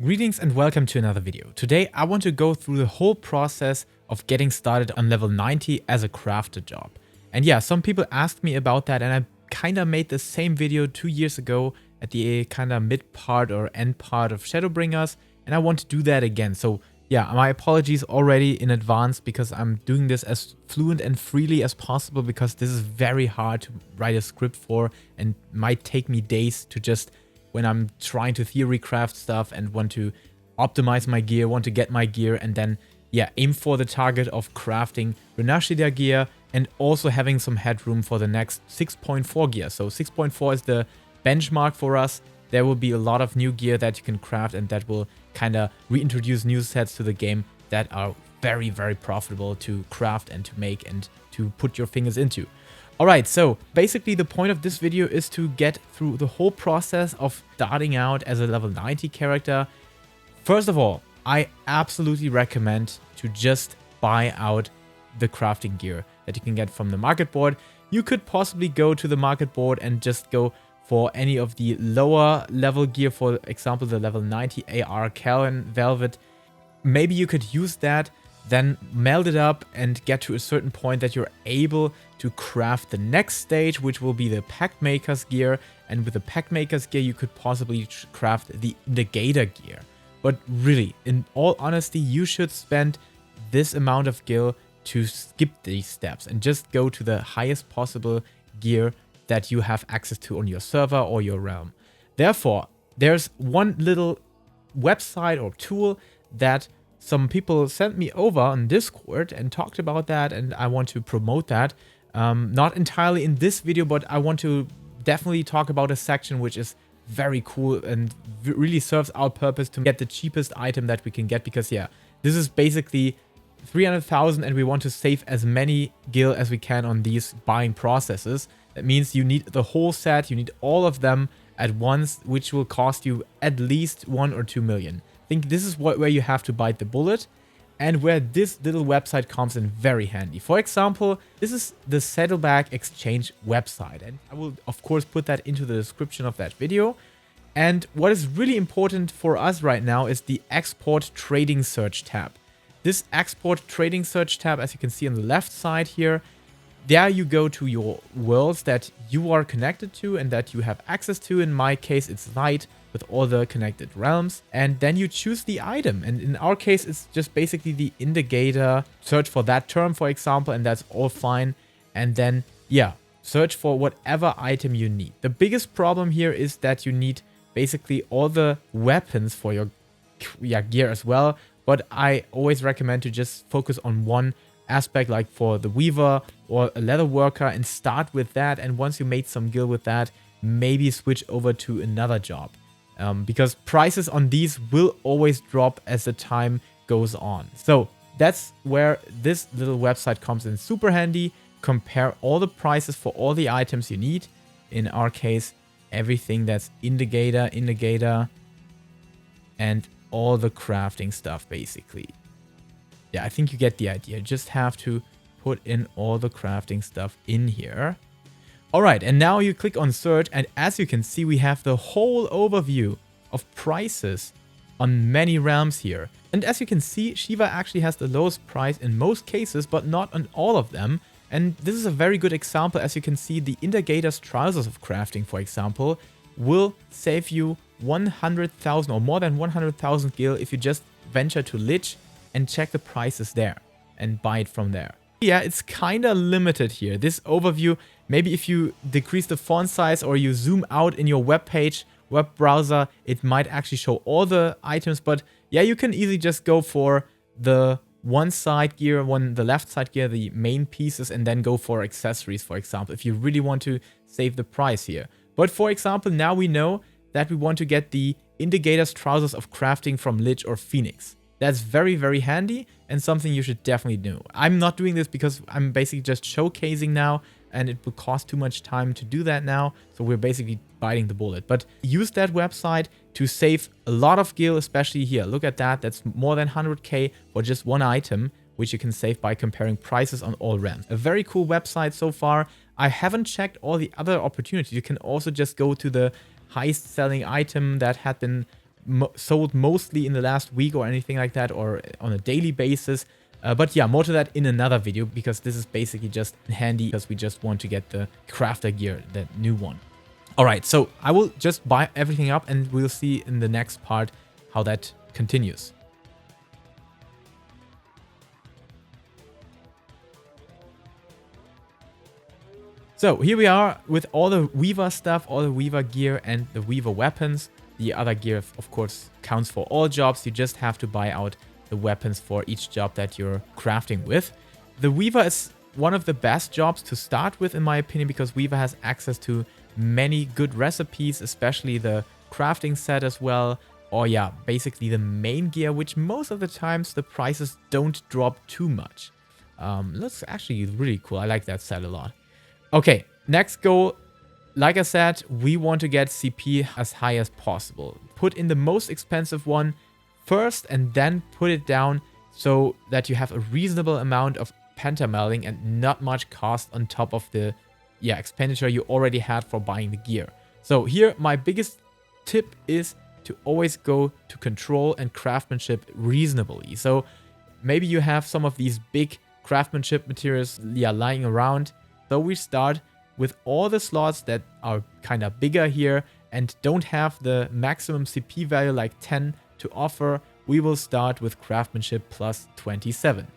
Greetings and welcome to another video. Today I want to go through the whole process of getting started on level 90 as a crafter job. And yeah, some people asked me about that, and I kind of made the same video 2 years ago at the kind of mid part or end part of Shadowbringers, and I want to do that again. So yeah, my apologies already in advance because I'm doing this as fluent and freely as possible, because this is very hard to write a script for and might take me days to just, when I'm trying to theory craft stuff and want to optimize my gear, want to get my gear, and then yeah, aim for the target of crafting Rinascita gear and also having some headroom for the next 6.4 gear. So 6.4 is the benchmark for us. There will be a lot of new gear that you can craft, and that will kind of reintroduce new sets to the game that are very, very profitable to craft and to make and to put your fingers into. Alright, so basically the point of this video is to get through the whole process of starting out as a level 90 character. First of all, I absolutely recommend to just buy out the crafting gear that you can get from the market board. You could possibly go to the market board and just go for any of the lower level gear, for example the level 90 AR Callan Velvet. Maybe you could use that, then meld it up and get to a certain point that you're able to craft the next stage, which will be the Pact Maker's gear. And with the Pact Maker's gear, you could possibly craft the Indicator gear. But really, in all honesty, you should spend this amount of gil to skip these steps and just go to the highest possible gear that you have access to on your server or your realm. Therefore, there's one little website or tool that some people sent me over on Discord and talked about that, and I want to promote that. Not entirely in this video, but I want to definitely talk about a section which is very cool and really serves our purpose to get the cheapest item that we can get, because yeah, this is basically 300,000 and we want to save as many gil as we can on these buying processes. That means you need the whole set, you need all of them at once, which will cost you at least 1 or 2 million. I think this is where you have to bite the bullet, and where this little website comes in very handy. For example, this is the Saddleback Exchange website, and I will of course put that into the description of that video. And what is really important for us right now is the Export Trading Search tab. This Export Trading Search tab, as you can see on the left side here, there you go to your worlds that you are connected to and that you have access to. In my case, it's Light, with all the connected realms, and then you choose the item, and in our case it's just basically the Indicator. Search for that term, for example, and that's all fine. And then yeah, search for whatever item you need. The biggest problem here is that you need basically all the weapons for your gear as well, but I always recommend to just focus on one aspect, like for the Weaver or a Leather Worker, and start with that. And once you made some gil with that, maybe switch over to another job. Because prices on these will always drop as the time goes on. So that's where this little website comes in super handy. Compare all the prices for all the items you need. In our case, everything that's Indicator, and all the crafting stuff basically. Yeah, I think you get the idea. Just have to put in all the crafting stuff in here. Alright, and now you click on search, and as you can see, we have the whole overview of prices on many realms here. And as you can see, Shiva actually has the lowest price in most cases, but not on all of them. And this is a very good example. As you can see, the Indicator's Trousers of Crafting, for example, will save you 100,000 or more than 100,000 gil if you just venture to Lich and check the prices there and buy it from there. Yeah, it's kind of limited here, this overview. Maybe if you decrease the font size or you zoom out in your web page, web browser, it might actually show all the items. But yeah, you can easily just go for the one side gear, the left side gear, the main pieces, and then go for accessories, for example, if you really want to save the price here. But for example, now we know that we want to get the Indicator's Trousers of Crafting from Lich or Phoenix. That's very, very handy and something you should definitely do. I'm not doing this because I'm basically just showcasing now, and it will cost too much time to do that now. So we're basically biting the bullet. But use that website to save a lot of gil, especially here. Look at that. That's more than 100k for just one item, which you can save by comparing prices on all realms. A very cool website so far. I haven't checked all the other opportunities. You can also just go to the highest selling item that had been sold mostly in the last week or anything like that, or on a daily basis. But yeah, more to that in another video, because this is basically just handy because we just want to get the crafter gear, that new one. Alright, so I will just buy everything up and we'll see in the next part how that continues. So here we are with all the Weaver stuff, all the Weaver gear and the Weaver weapons. The other gear, of course, counts for all jobs. You just have to buy out the weapons for each job that you're crafting with. The Weaver is one of the best jobs to start with, in my opinion, because Weaver has access to many good recipes, especially the crafting set as well. Or yeah, basically the main gear, which most of the times the prices don't drop too much. That's actually really cool. I like that set a lot. Okay, next goal. Like I said, we want to get CP as high as possible. Put in the most expensive one first and then put it down so that you have a reasonable amount of pentamelding and not much cost on top of the expenditure you already had for buying the gear. So here my biggest tip is to always go to control and craftsmanship reasonably. So maybe you have some of these big craftsmanship materials lying around. So we start with all the slots that are kind of bigger here and don't have the maximum CP value like 10 to offer. We will start with craftsmanship plus 27.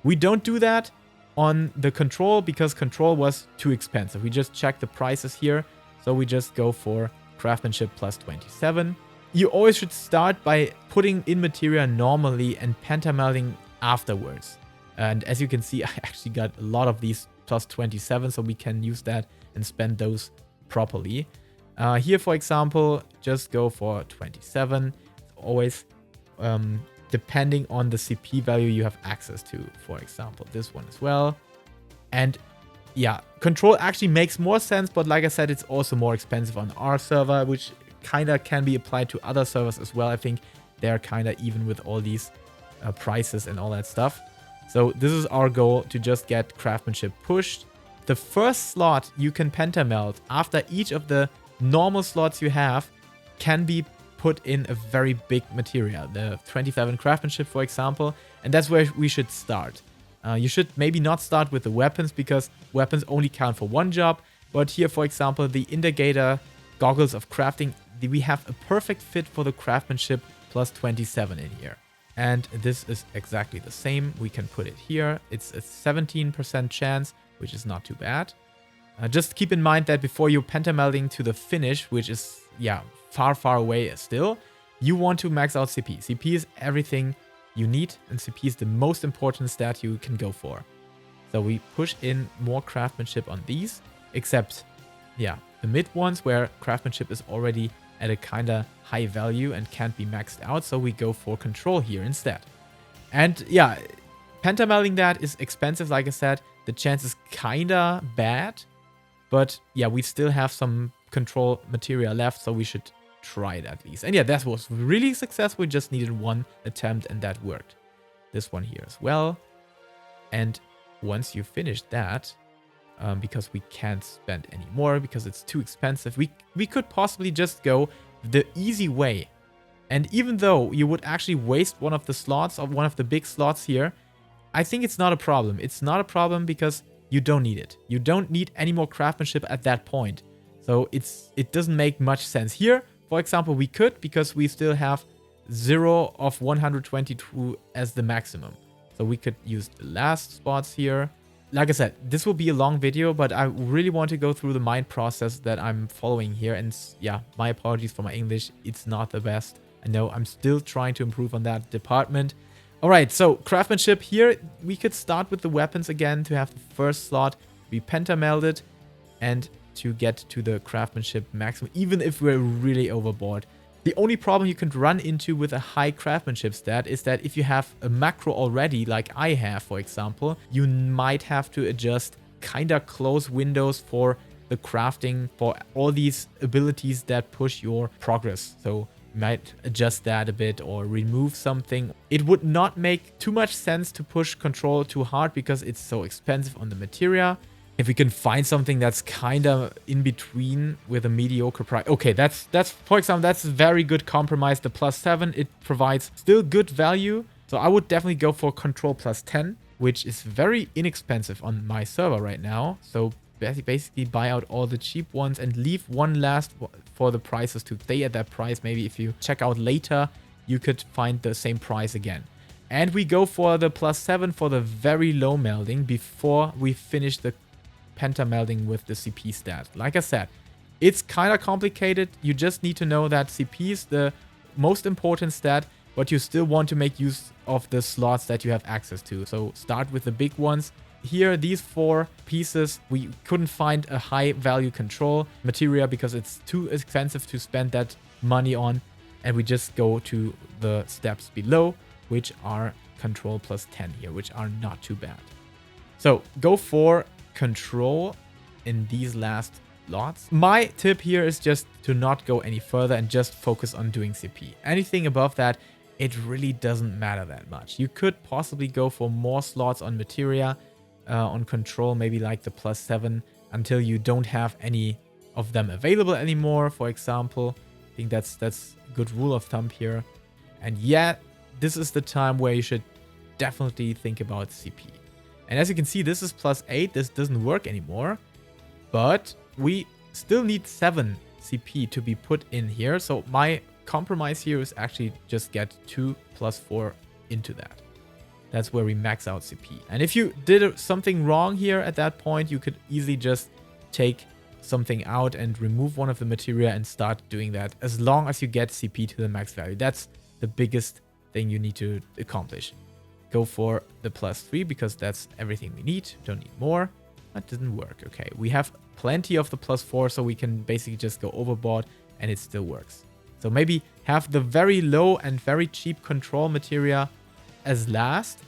We don't do that on the control because control was too expensive. We just check the prices here. So we just go for craftsmanship plus 27. You always should start by putting in materia normally and pentamelding afterwards. And as you can see, I actually got a lot of these plus 27, so we can use that and spend those properly. Here, for example, just go for 27. Always depending on the CP value you have access to. For example, this one as well. And yeah, control actually makes more sense, but like I said, it's also more expensive on our server, which kind of can be applied to other servers as well. I think they're kind of even with all these prices and all that stuff. So this is our goal, to just get craftsmanship pushed. The first slot you can pentameld after each of the normal slots you have can be put in a very big materia. The 27 craftsmanship, for example, and that's where we should start. You should maybe not start with the weapons because weapons only count for one job. But here, for example, the Indicator goggles of crafting, we have a perfect fit for the craftsmanship plus 27 in here. And this is exactly the same. We can put it here. It's a 17% chance, which is not too bad. Just keep in mind that before you're pentamelding to the finish, which is, far, far away still, you want to max out CP. CP is everything you need, and CP is the most important stat you can go for. So we push in more craftsmanship on these, except, the mid ones where craftsmanship is already at a kind of high value and can't be maxed out, so we go for control here instead. And pentamelding that is expensive, like I said. The chance is kind of bad, but we still have some control material left, so we should try it at least. And that was really successful. We just needed one attempt and that worked. This one here as well. And once you finish that, because we can't spend any more because it's too expensive, we could possibly just go the easy way. And even though you would actually waste one of the slots, or one of the big slots here, I think it's not a problem. It's not a problem because you don't need it. You don't need any more craftsmanship at that point. So it doesn't make much sense. Here, for example, we could, because we still have 0 of 122 as the maximum. So we could use the last spots here. Like I said, this will be a long video, but I really want to go through the mind process that I'm following here. And my apologies for my English. It's not the best. I know I'm still trying to improve on that department. All right, so craftsmanship here, we could start with the weapons again to have the first slot be pentamelded and to get to the craftsmanship maximum, even if we're really overboard. The only problem you can run into with a high craftsmanship stat is that if you have a macro already, like I have, for example, you might have to adjust kind of close windows for the crafting for all these abilities that push your progress. So you might adjust that a bit or remove something. It would not make too much sense to push control too hard because it's so expensive on the materia. If we can find something that's kind of in between with a mediocre price. Okay, that's for example, that's a very good compromise. The +7, it provides still good value. So I would definitely go for control +10, which is very inexpensive on my server right now. So basically buy out all the cheap ones and leave one last for the prices to stay at that price. Maybe if you check out later, you could find the same price again. And we go for the +7 for the very low melding before we finish the penta melding with the CP stat. Like I said, it's kind of complicated. You just need to know that CP is the most important stat, but you still want to make use of the slots that you have access to. So start with the big ones. Here, these 4 pieces, we couldn't find a high value control materia because it's too expensive to spend that money on. And we just go to the steps below, which are control +10 here, which are not too bad. So go for control in these last lots. My tip here is just to not go any further and just focus on doing CP. Anything above that, it really doesn't matter that much. You could possibly go for more slots on materia, on control, maybe like the +7, until you don't have any of them available anymore, for example. I think that's a good rule of thumb here. And yeah, this is the time where you should definitely think about CP. And as you can see, this is +8. This doesn't work anymore. But we still need 7 CP to be put in here. So my compromise here is actually just get 2 + 4 into that. That's where we max out CP. And if you did something wrong here at that point, you could easily just take something out and remove one of the materia and start doing that as long as you get CP to the max value. That's the biggest thing you need to accomplish. Go for the +3 because that's everything we need. Don't need more. That didn't work. Okay, we have plenty of the +4, so we can basically just go overboard and it still works. So maybe have the very low and very cheap control materia as last,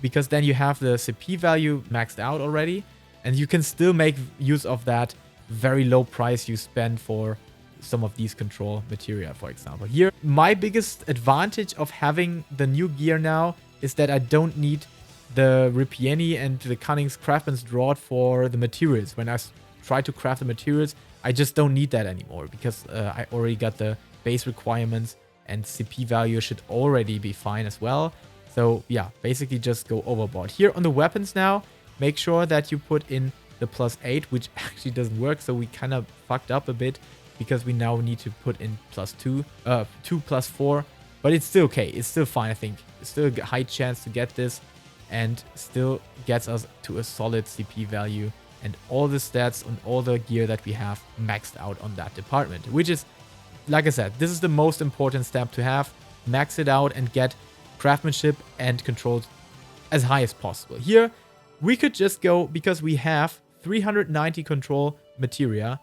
because then you have the CP value maxed out already, and you can still make use of that very low price you spend for some of these control materia, for example. Here, my biggest advantage of having the new gear now is that I don't need the Ripieni and the Cunning's Craftsman's Draught for the materials. When I try to craft the materials, I just don't need that anymore because I already got the base requirements and CP value should already be fine as well. So yeah, basically just go overboard. Here on the weapons now, make sure that you put in the +8, which actually doesn't work. So we kind of fucked up a bit because we now need to put in +2, 2 + 4. But it's still okay. It's still fine, I think. It's still a high chance to get this and still gets us to a solid CP value and all the stats on all the gear that we have maxed out on that department, which is, like I said, this is the most important step to have. Max it out and get craftsmanship and controls as high as possible. Here, we could just go, because we have 390 control materia,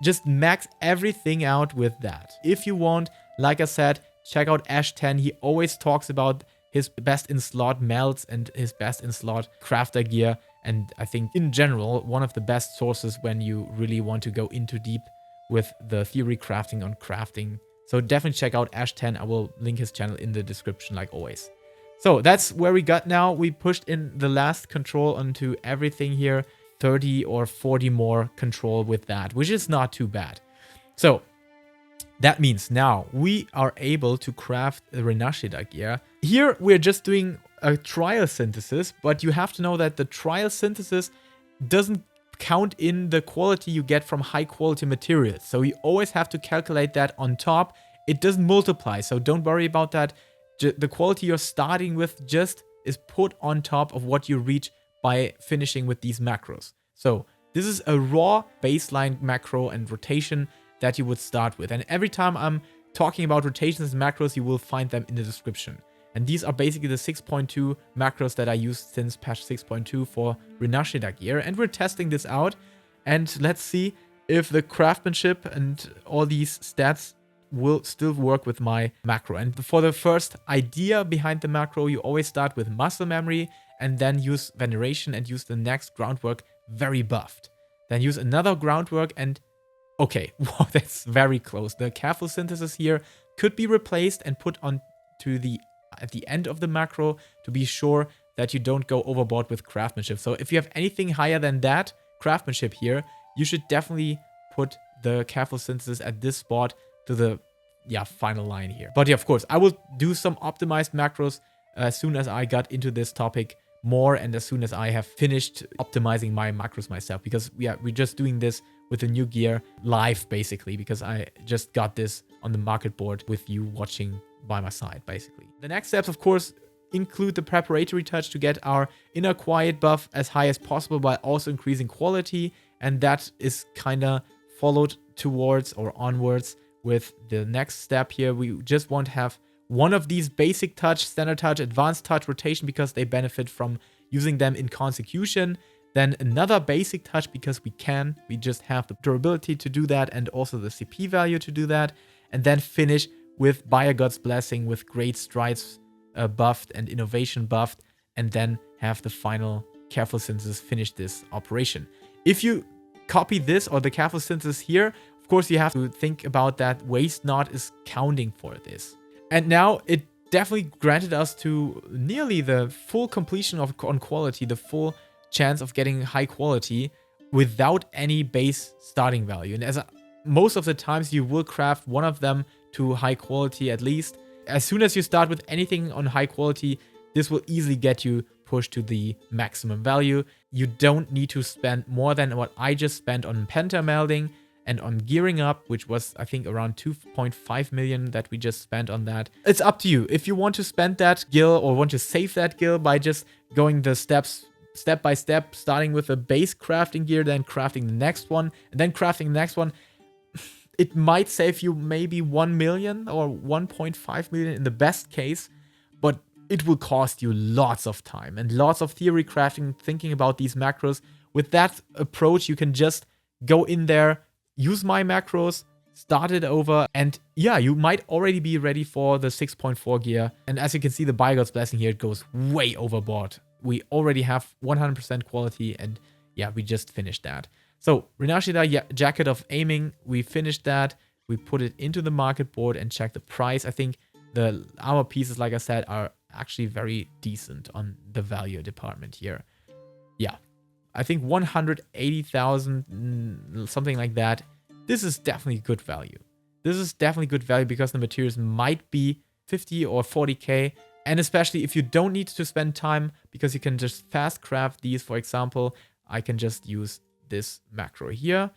just max everything out with that. If you want, like I said, check out Ash10. He always talks about his best in slot melds and his best in slot crafter gear. And I think in general, one of the best sources when you really want to go into deep with the theory crafting on crafting. So definitely check out Ash10. I will link his channel in the description like always. So that's where we got now. We pushed in the last control onto everything here. 30 or 40 more control with that, which is not too bad. So that means now we are able to craft the Rinascita gear. Here we're just doing a trial synthesis, but you have to know that the trial synthesis doesn't count in the quality you get from high quality materials. So you always have to calculate that on top. It doesn't multiply, so don't worry about that. The quality you're starting with just is put on top of what you reach by finishing with these macros. So this is a raw baseline macro and rotation that you would start with. And every time I'm talking about rotations and macros, you will find them in the description. And these are basically the 6.2 macros that I used since patch 6.2 for Rinascita gear. And we're testing this out. And let's see if the craftsmanship and all these stats will still work with my macro. And for the first idea behind the macro, you always start with muscle memory and then use veneration and use the next groundwork very buffed. Then use another groundwork and okay, wow, that's very close. The careful synthesis here could be replaced and put on to at the end of the macro to be sure that you don't go overboard with craftsmanship. So if you have anything higher than that, craftsmanship here, you should definitely put the careful synthesis at this spot to the final line here. But yeah, of course, I will do some optimized macros as soon as I got into this topic more and as soon as I have finished optimizing my macros myself, because we're just doing this with the new gear live basically, because I just got this on the market board with you watching by my side basically. The next steps, of course, include the preparatory touch to get our inner quiet buff as high as possible while also increasing quality, and that is kind of followed towards or onwards with the next step here. We just want to have one of these basic touch, standard touch, advanced touch, rotation, because they benefit from using them in consecution. Then another basic touch because we just have the durability to do that and also the CP value to do that. And then finish with Buyer God's Blessing with Great Strides buffed and Innovation buffed, and then have the final Careful Synthesis finish this operation. If you copy this or the Careful Synthesis here, of course you have to think about that Waste Not is counting for this. And now it definitely granted us to nearly the full completion on quality, the full chance of getting high quality without any base starting value. And as most of the times you will craft one of them to high quality at least. As soon as you start with anything on high quality, this will easily get you pushed to the maximum value. You don't need to spend more than what I just spent on Penta Melding and on gearing up, which was, I think, around 2.5 million that we just spent on that. It's up to you. If you want to spend that gil or want to save that gil by just going the steps step by step, starting with a base crafting gear, then crafting the next one, and then crafting the next one, it might save you maybe 1 million or 1.5 million in the best case, but it will cost you lots of time and lots of theory crafting, thinking about these macros. With that approach, you can just go in there, use my macros, start it over, and yeah, you might already be ready for the 6.4 gear. And as you can see, the Buyer God's Blessing here, it goes way overboard. We already have 100% quality, and yeah, we just finished that. So Rinascita Jacket of Aiming, we finished that. We put it into the market board and checked the price. I think the armor pieces, like I said, are actually very decent on the value department here. Yeah, I think 180,000, something like that. This is definitely good value. This is definitely good value because the materials might be 50 or 40k. And especially if you don't need to spend time, because you can just fast craft these. For example, I can just use this macro here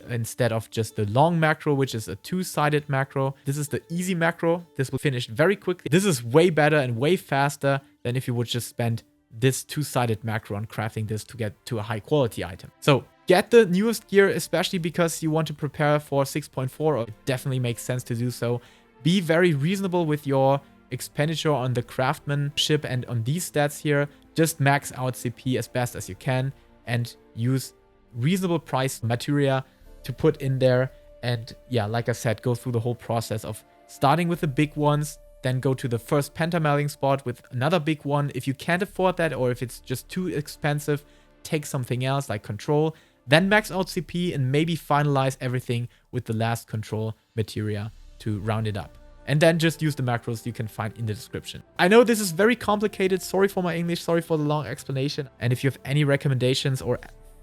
instead of just the long macro, which is a two-sided macro. This is the easy macro. This will finish very quickly. This is way better and way faster than if you would just spend this two-sided macro on crafting this to get to a high quality item. So get the newest gear, especially because you want to prepare for 6.4. It definitely makes sense to do so. Be very reasonable with your expenditure on the craftsmanship and on these stats here. Just max out CP as best as you can and use reasonable price materia to put in there. And yeah, like I said, go through the whole process of starting with the big ones, then go to the first pentamelding spot with another big one. If you can't afford that, or if it's just too expensive, take something else like control, then max out CP and maybe finalize everything with the last control materia to round it up. And then just use the macros you can find in the description. I know this is very complicated. Sorry for my English. Sorry for the long explanation. And if you have any recommendations or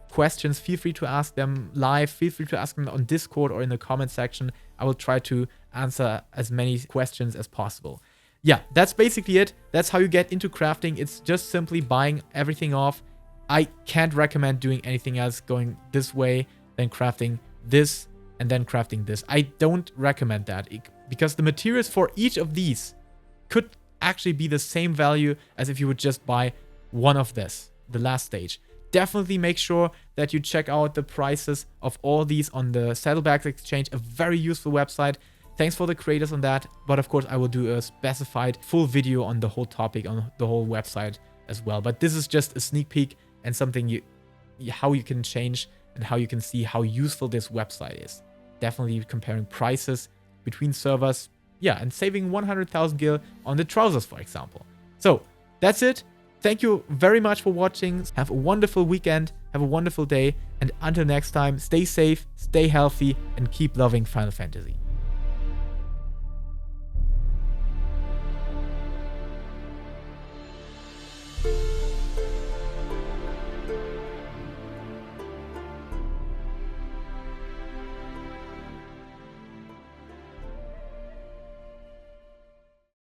questions, feel free to ask them live. Feel free to ask them on Discord or in the comment section. I will try to answer as many questions as possible. Yeah, that's basically it. That's how you get into crafting. It's just simply buying everything off. I can't recommend doing anything else, going this way, then crafting this, and then crafting this. I don't recommend that because the materials for each of these could actually be the same value as if you would just buy one of this, the last stage. Definitely make sure that you check out the prices of all these on the Saddlebags Exchange, a very useful website. Thanks for the creators on that. But of course, I will do a specified full video on the whole topic, on the whole website as well. But this is just a sneak peek and something how you can change and how you can see how useful this website is. Definitely comparing prices between servers, yeah, and saving 100,000 gil on the trousers, for example. So that's it. Thank you very much for watching. Have a wonderful weekend. Have a wonderful day. And until next time, stay safe, stay healthy, and keep loving Final Fantasy.